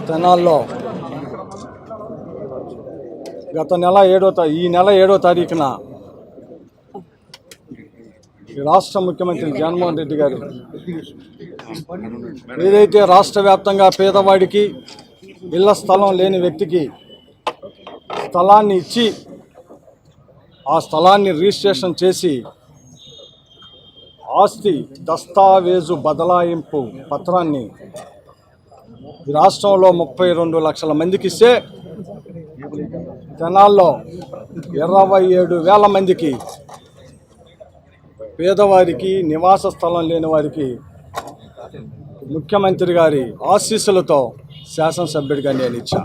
తెనాల్లో ఈ నెల 7వ తారీఖున రాష్ట్ర ముఖ్యమంత్రి జగన్మోహన్ రెడ్డి గారు ఏదైతే రాష్ట్ర వ్యాప్తంగా పేదవాడికి ఇళ్ల స్థలం లేని వ్యక్తికి స్థలాన్ని ఇచ్చి ఆ స్థలాన్ని రిజిస్ట్రేషన్ చేసి ఆస్తి దస్తావేజు బదలాయింపు పత్రాన్ని ఈ రాష్ట్రంలో 32 లక్షల మందికి ఇస్తే తెనాల్లో 27,000 మందికి పేదవారికి నివాస స్థలం లేని వారికి ముఖ్యమంత్రి గారి ఆశీస్సులతో శాసనసభ్యుడిగా నేను ఇచ్చా.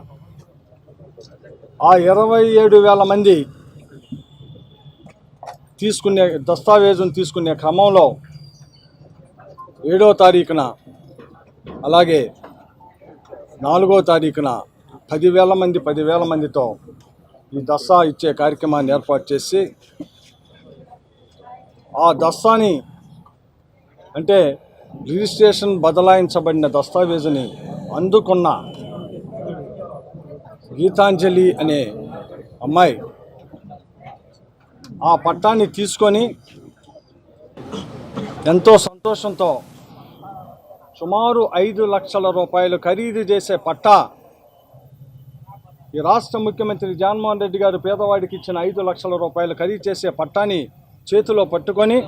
ఆ 27,000 మంది తీసుకునే దస్తావేజును తీసుకునే క్రమంలో 7వ తారీఖున అలాగే 4వ తారీఖున 10,000 మందితో ఈ దస్తా ఇచ్చే కార్యక్రమాన్ని ఏర్పాటు చేసి ఆ దస్తాని అంటే రిజిస్ట్రేషన్ బదలాయించబడిన దస్తావేజుని అందుకున్న గీతాంజలి అనే అమ్మాయి ఆ పట్టాన్ని తీసుకొని ఎంతో సంతోషంతో సుమారు 5 లక్షల రూపాయలు ఖరీదు చేసే పట్టా ఈ రాష్ట్ర ముఖ్యమంత్రి జగన్మోహన్ రెడ్డి గారు పేదవాడికి ఇచ్చిన 5 లక్షల రూపాయలు ఖరీదు చేసే పట్టాని చేతిలో పట్టుకొని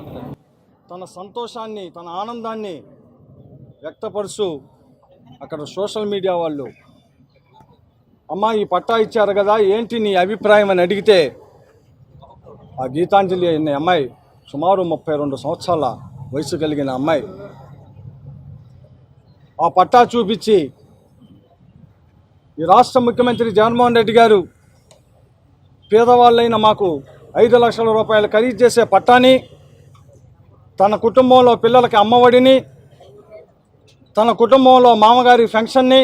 తన సంతోషాన్ని తన ఆనందాన్ని వ్యక్తపరుస్తూ అక్కడ సోషల్ మీడియా వాళ్ళు అమ్మా ఈ పట్టా ఇచ్చారు కదా ఏంటి నీ అభిప్రాయం అని అడిగితే ఆ గీతాంజలి అనే అమ్మాయి సుమారు 32 సంవత్సరాల వయసు కలిగిన అమ్మాయి ఆ పట్టా చూపించి ఈ రాష్ట్ర ముఖ్యమంత్రి జగన్మోహన్ రెడ్డి గారు పేదవాళ్ళైన మాకు 5 లక్షల రూపాయలు ఖరీదు చేసే పట్టాని తన కుటుంబంలో పిల్లలకి అమ్మఒడిని తన కుటుంబంలో మామగారి పెన్షన్ని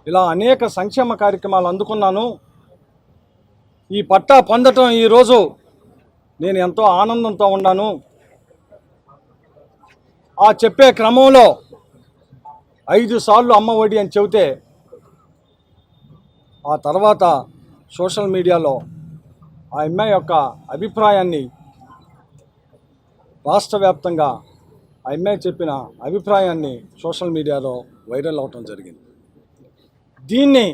ఇలా అనేక సంక్షేమ కార్యక్రమాలు అందుకున్నాను. ఈ పట్టా పొందటం ఈరోజు నేను ఎంతో ఆనందంతో ఉన్నాను. ఆ చెప్పే క్రమంలో 5 సార్లు అమ్మఒడి అని చెబితే ఆ తర్వాత సోషల్ మీడియాలో ఆ అమ్మాయి యొక్క అభిప్రాయాన్ని రాష్ట్ర వ్యాప్తంగా ఆ అమ్మాయి చెప్పిన అభిప్రాయాన్ని సోషల్ మీడియాలో వైరల్ అవటం జరిగింది. దీన్ని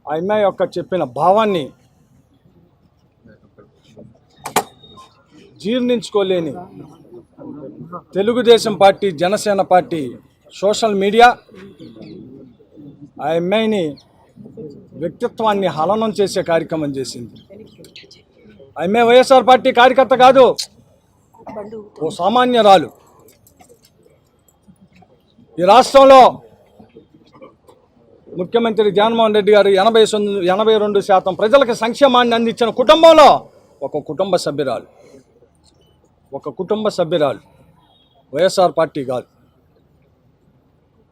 ఆ అమ్మాయి యొక్క చెప్పిన భావాన్ని జీర్ణించుకోలేని Telugu Desam party Janasena party social media ఆ అమ్మాయిని వ్యక్తిత్వాన్ని హననం చేసే కార్యక్రమం చేసింది. ఆ అమ్మాయి వైఎస్ఆర్ పార్టీ కార్యకర్త కాదు, ఓ సామాన్యరాలు. ఈ రాష్ట్రంలో ముఖ్యమంత్రి జగన్మోహన్ రెడ్డి గారు 82% ప్రజలకు సంక్షేమాన్ని అందించిన కుటుంబంలో ఒక కుటుంబ సభ్యురాలు వైఎస్ఆర్ పార్టీ కాదు.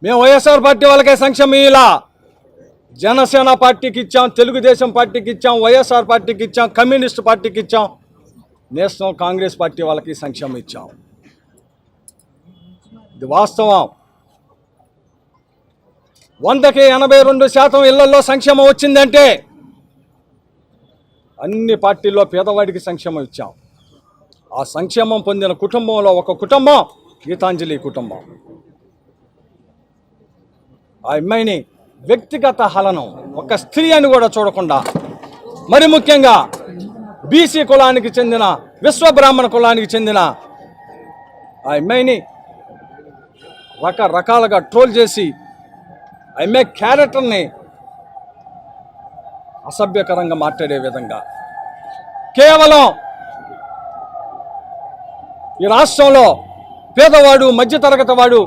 మేము వైఎస్ఆర్ పార్టీ వాళ్ళకే సంక్షేమం ఇలా జనసేన పార్టీకి ఇచ్చాం, తెలుగుదేశం పార్టీకి ఇచ్చాం, వైఎస్ఆర్ పార్టీకి ఇచ్చాం, కమ్యూనిస్ట్ పార్టీకి ఇచ్చాం, నేషనల్ కాంగ్రెస్ పార్టీ వాళ్ళకి సంక్షేమం ఇచ్చాం. ఇది వాస్తవం. 100కి 82% ఇళ్లలో సంక్షేమం వచ్చిందంటే అన్ని పార్టీల్లో పేదవాడికి సంక్షేమం ఇచ్చాం. ఆ సంక్షేమం పొందిన కుటుంబంలో ఒక కుటుంబం గీతాంజలి కుటుంబం. ఆ అమ్మాయిని వ్యక్తిగత హననం, ఒక స్త్రీ అని కూడా చూడకుండా, మరి ముఖ్యంగా బీసీ కులానికి చెందిన విశ్వబ్రాహ్మణ కులానికి చెందిన ఆ అమ్మాయిని రకరకాలుగా ట్రోల్ చేసి ఆ అమ్మాయి క్యారెక్టర్ని అసభ్యకరంగా మాట్లాడే విధంగా కేవలం ఈ రాష్ట్రంలో పేదవాడు మధ్యతరగతి వాడు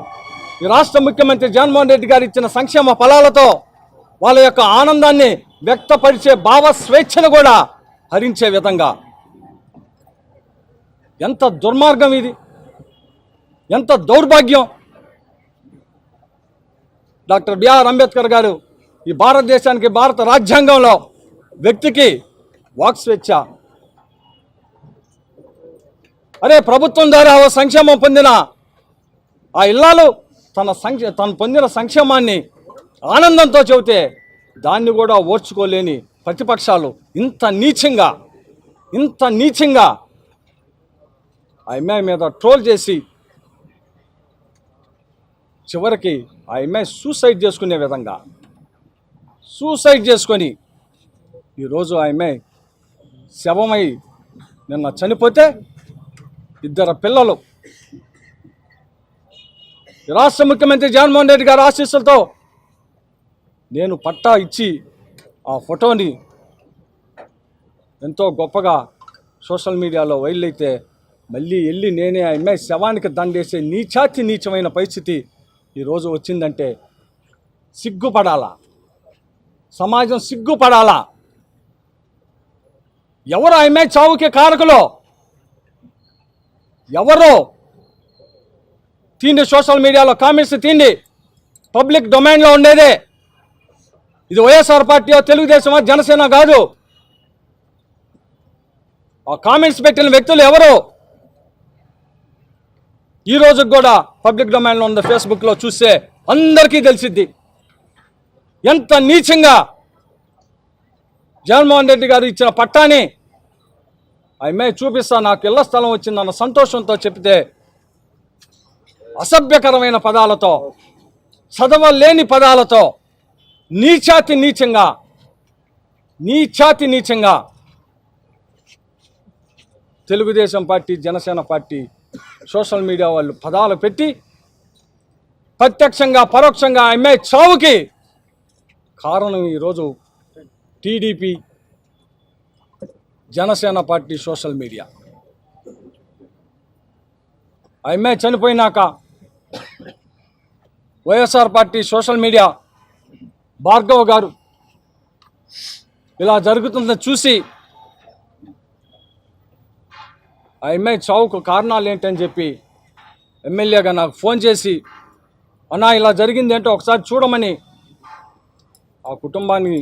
ఈ రాష్ట్ర ముఖ్యమంత్రి జగన్మోహన్ రెడ్డి గారు ఇచ్చిన సంక్షేమ ఫలాలతో వాళ్ళ యొక్క ఆనందాన్ని వ్యక్తపరిచే భావ స్వేచ్ఛను కూడా హరించే విధంగా ఎంత దుర్మార్గం ఇది, ఎంత దౌర్భాగ్యం. డాక్టర్ బిఆర్ అంబేద్కర్ గారు ఈ భారతదేశానికి భారత రాజ్యాంగంలో వ్యక్తికి వాక్ స్వేచ్ఛ, అరే ప్రభుత్వం ద్వారా సంక్షేమం పొందిన ఆ ఇల్లాలు తను పొందిన సంక్షేమాన్ని ఆనందంతో చెబితే దాన్ని కూడా ఓర్చుకోలేని ప్రతిపక్షాలు ఇంత నీచంగా ఆ అమ్మాయి మీద ట్రోల్ చేసి చివరికి ఆ అమ్మాయి సూసైడ్ చేసుకొని ఈరోజు ఆ అమ్మాయి శవమై నిన్న చనిపోతే 2 పిల్లలు రాష్ట్ర ముఖ్యమంత్రి జగన్మోహన్ రెడ్డి గారి ఆశీస్సులతో నేను పట్టా ఇచ్చి ఆ ఫోటోని ఎంతో గొప్పగా సోషల్ మీడియాలో వైరల్ అయితే మళ్ళీ వెళ్ళి నేనే ఆ అమ్మాయి శవానికి దండేసే నీచమైన పరిస్థితి ఈరోజు వచ్చిందంటే సిగ్గుపడాలా, సమాజం సిగ్గుపడాలా. ఎవరు ఆ అమ్మాయి చావుకి కారకులో ఎవరో తీండి, సోషల్ మీడియాలో కామెంట్స్ తీండి, పబ్లిక్ డొమైన్లో ఉండేదే. ఇది వైఎస్ఆర్ పార్టీ, తెలుగుదేశమా, జనసేన కాదు. ఆ కామెంట్స్ పెట్టిన వ్యక్తులు ఎవరు ఈ రోజుకి కూడా పబ్లిక్ డొమైన్లో ఉన్న ఫేస్బుక్లో చూస్తే అందరికీ తెలిసిద్ది ఎంత నీచంగా జగన్మోహన్ రెడ్డి గారు ఇచ్చిన పట్టాని ఆ అమ్మాయి చూపిస్తా, నాకు ఇళ్ల స్థలం వచ్చిందన్న సంతోషంతో చెప్తే అసభ్యకరమైన పదాలతో, చదవలేని పదాలతో నీచాతి నీచంగా Telugu Desam party, Janasena party social media వాళ్ళు పదాలు పెట్టి ప్రత్యక్షంగా పరోక్షంగా ఆ అమ్మాయి చావుకి కారణం ఈరోజు TDP, Janasena party social media. ఆ అమ్మాయి చనిపోయినాక YSR party social media Bhargav గారు ఇలా జరుగుతుందని చూసి ఆ అమ్మాయి చావుకు కారణాలు ఏంటని చెప్పి ఎమ్మెల్యేగా నాకు ఫోన్ చేసి, అన్నా ఇలా జరిగింది ఏంటో ఒకసారి చూడమని ఆ కుటుంబాన్ని,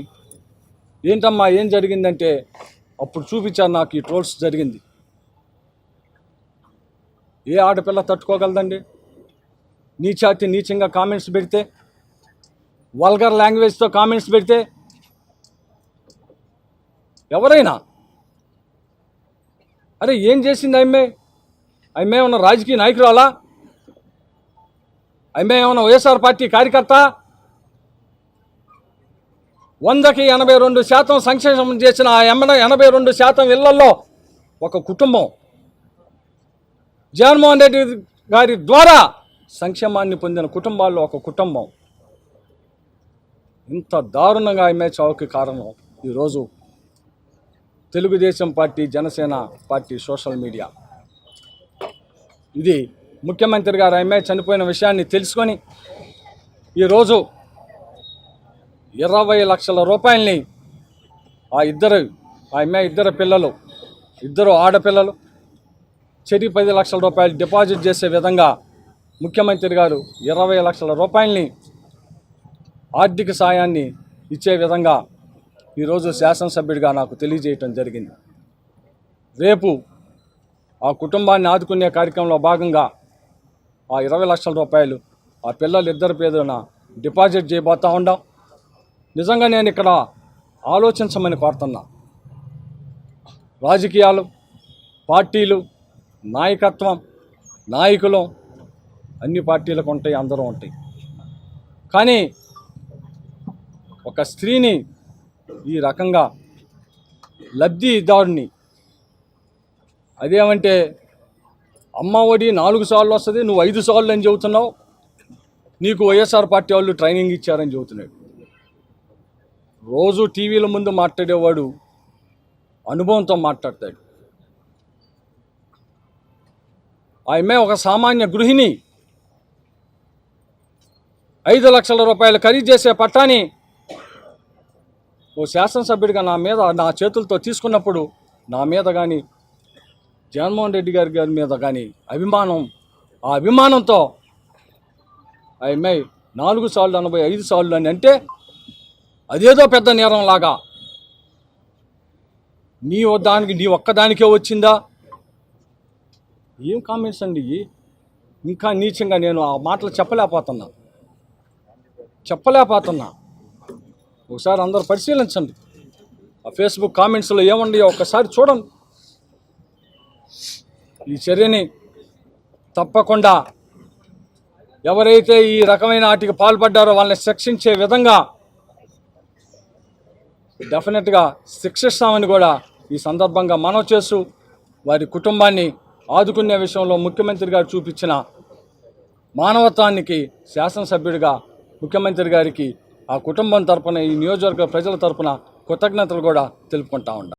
ఏంటమ్మా ఏం జరిగిందంటే అప్పుడు చూపించారు నాకు ఈ ట్రోల్స్ జరిగింది. ఏ ఆడపిల్ల తట్టుకోగలదండి నీచంగా కామెంట్స్ పెడితే, వల్గర్ లాంగ్వేజ్తో కామెంట్స్ పెడితే? ఎవరైనా అరే ఏం చేసింది అమ్మాయి ఏమన్నా రాజకీయ నాయకురాలా? అమ్మాయి ఏమన్నా వైఎస్ఆర్ పార్టీ కార్యకర్త? 100కి 82% సంక్షేమం చేసిన ఆ 82% ఇళ్లలో ఒక కుటుంబం, జగన్మోహన్ రెడ్డి గారి ద్వారా సంక్షేమాన్ని పొందిన కుటుంబాల్లో ఒక కుటుంబం. ఇంత దారుణంగా అమ్మాయి చావుకి కారణం ఈరోజు Telugu Desam party, Janasena party social media. ఇది ముఖ్యమంత్రి గారు అమ్మాయి చనిపోయిన విషయాన్ని తెలుసుకొని ఈరోజు 20 లక్షల రూపాయలని ఆ అమ్మాయి 2 పిల్లలు, 2 ఆడపిల్లలు చెరి 10 లక్షల రూపాయలు డిపాజిట్ చేసే విధంగా ముఖ్యమంత్రి గారు 20 లక్షల రూపాయలని ఆర్థిక సాయాన్ని ఇచ్చే విధంగా ఈరోజు శాసనసభ్యుడిగా నాకు తెలియజేయటం జరిగింది. రేపు ఆ కుటుంబాన్ని ఆదుకునే కార్యక్రమంలో భాగంగా ఆ 20 లక్షల రూపాయలు ఆ పిల్లలు 2 పేదన డిపాజిట్ చేయబోతూ ఉండాం. నిజంగా నేను ఇక్కడ ఆలోచించమని కోరుతున్నా. రాజకీయాలు, పార్టీలు, నాయకత్వం, నాయకులు అన్ని పార్టీలకు ఉంటాయి, అందరూ ఉంటాయి. కానీ ఒక స్త్రీని ఈ రకంగా లబ్ధిదారుని, అదేమంటే అమ్మ ఒడి 4 సార్లు వస్తుంది, నువ్వు 5 సార్లు అని చెబుతున్నావు, నీకు వైఎస్ఆర్ పార్టీ వాళ్ళు ట్రైనింగ్ ఇచ్చారని చెబుతున్నాడు. రోజు టీవీల ముందు మాట్లాడేవాడు అనుభవంతో మాట్లాడతాడు. ఆ అమ్మాయి ఒక సామాన్య గృహిణి 5 లక్షల రూపాయలు ఖరీదు చేసే పట్టాని ఓ శాసనసభ్యుడిగా నా చేతులతో తీసుకున్నప్పుడు నా మీద కానీ, జగన్మోహన్ రెడ్డి గారి మీద కానీ ఆ అభిమానంతో ఆ అమ్మాయి 4 సార్లు 5 సార్లు అని అంటే అదేదో పెద్ద నేరం లాగా నీ ఒక్కదానికే వచ్చిందా? ఏం కామెంట్స్ అండి? ఇంకా నీచంగా నేను ఆ మాటలు చెప్పలేకపోతున్నా. ఒకసారి అందరూ పరిశీలించండి. ఆ ఫేస్బుక్ కామెంట్స్లో ఏముండయో ఒక్కసారి చూడండి. ఈ చర్యని తప్పకుండా ఎవరైతే ఈ రకమైన వాటికి పాల్పడ్డారో వాళ్ళని శిక్షించే విధంగా డెఫినెట్గా శిక్షిస్తామని కూడా ఈ సందర్భంగా మనవి చేస్తూ వారి కుటుంబాన్ని ఆదుకునే విషయంలో ముఖ్యమంత్రి గారు చూపించిన మానవత్వానికి శాసనసభ్యుడిగా ముఖ్యమంత్రి గారికి ఆ కుటుంబం తరపున, ఈ నియోజకవర్గ ప్రజల తరపున కృతజ్ఞతలు కూడా తెలుపుకుంటా ఉంటాం.